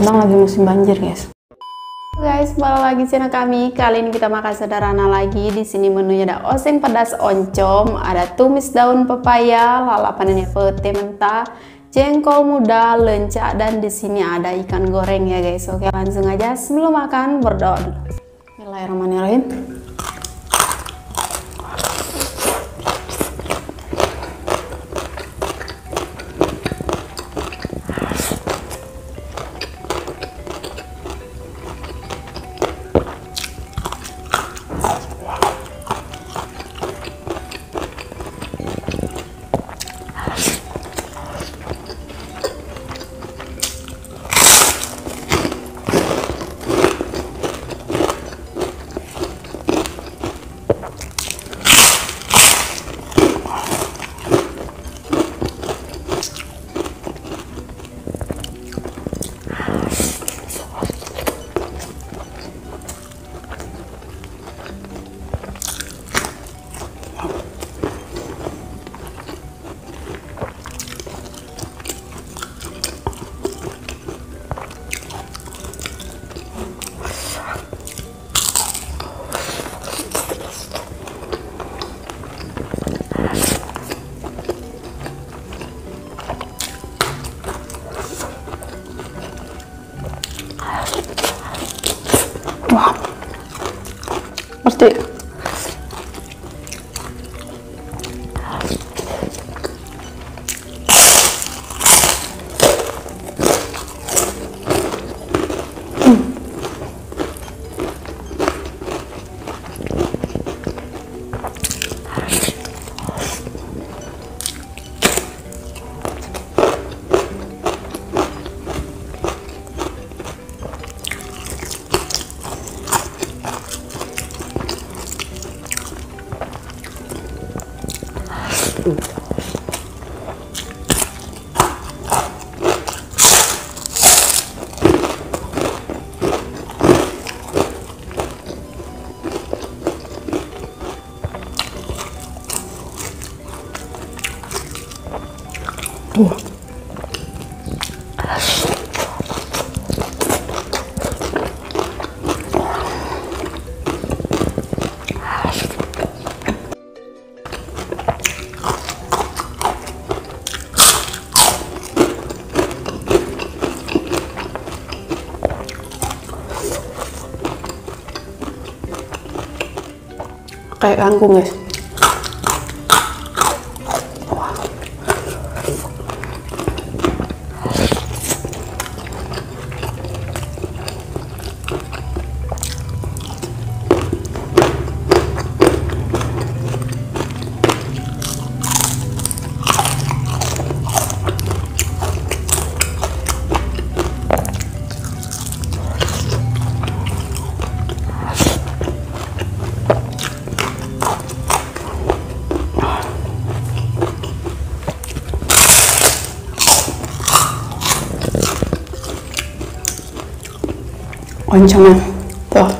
Bang lagi musim banjir, guys. Guys, balik lagi channel kami. Kali ini kita makan sederhana lagi. Di sini menunya ada oseng pedas oncom, ada tumis daun pepaya, lalapan ini pete mentah, jengkol muda, lenca, dan di sini ada ikan goreng ya guys. Oke, langsung aja sebelum makan berdoa dulu. Bismillahirrahmanirrahim. Wah, pasti. Kayak kangkung, guys. Oncomnya tuh.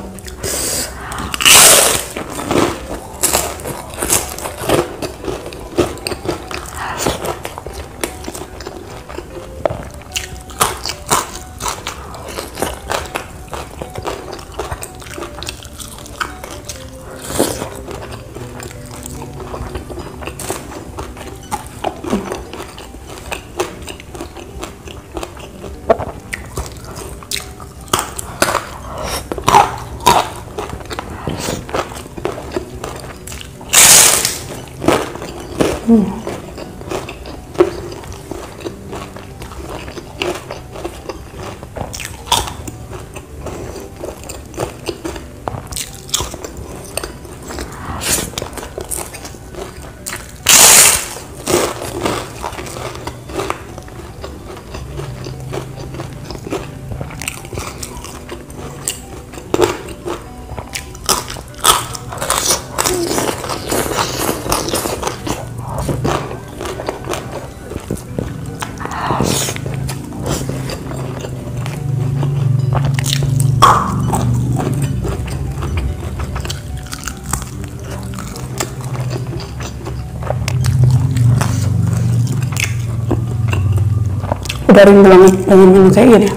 udah rindu banget dengan menu kayak gini.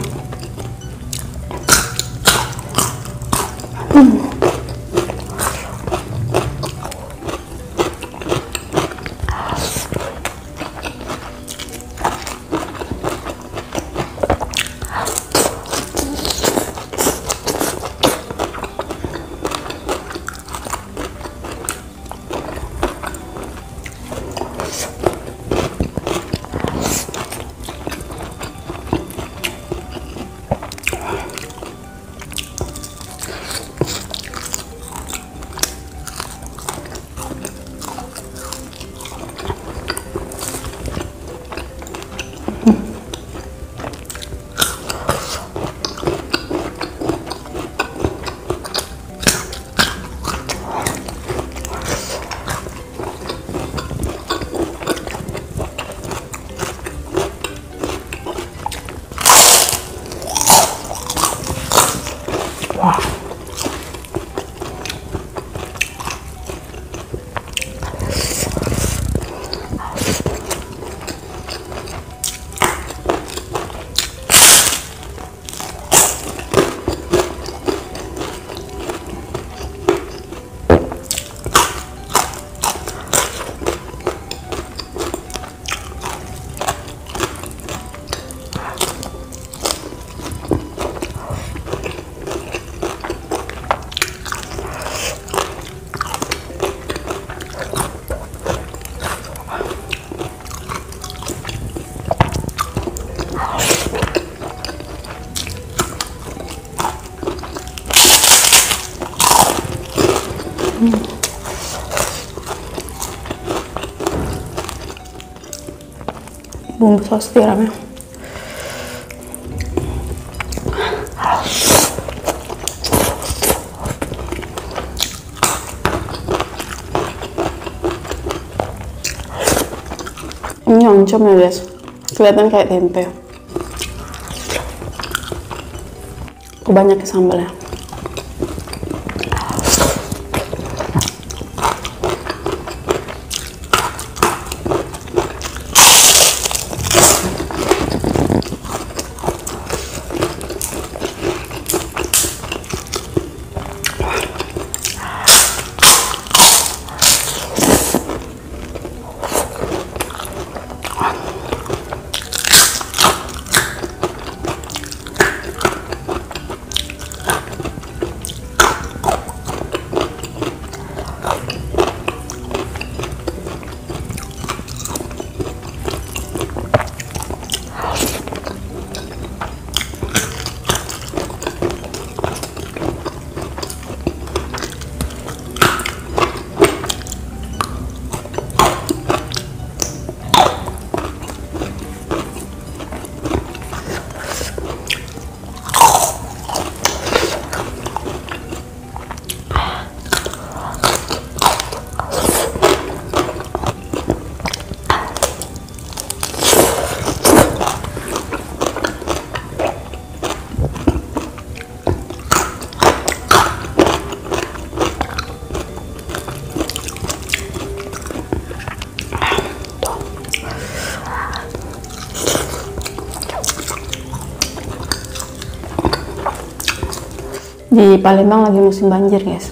Bumbu saus tiramnya ini oncom ya guys, kelihatan kayak tempe. Banyak sambalnya. Di Palembang lagi musim banjir guys.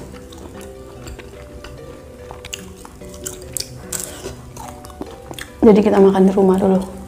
Jadi kita makan di rumah dulu.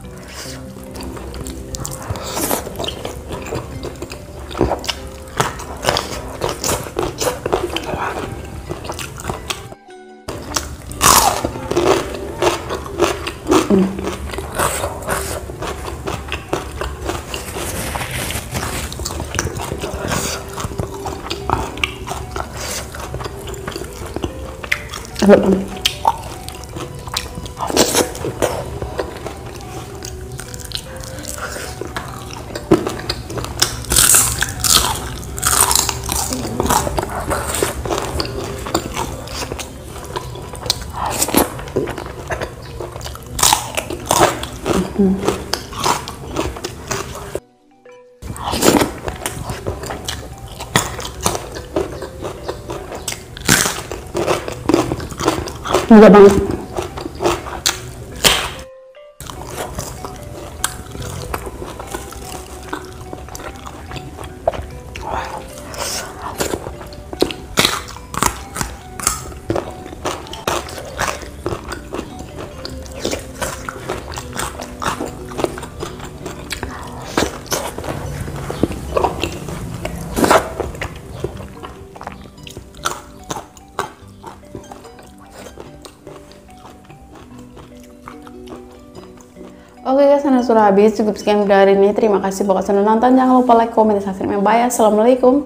Enggak banget. Oke guys, karena sudah habis, cukup sekian video hari ini. Terima kasih buat sudah nonton. Jangan lupa like, komen, dan subscribe. Bye. Assalamualaikum.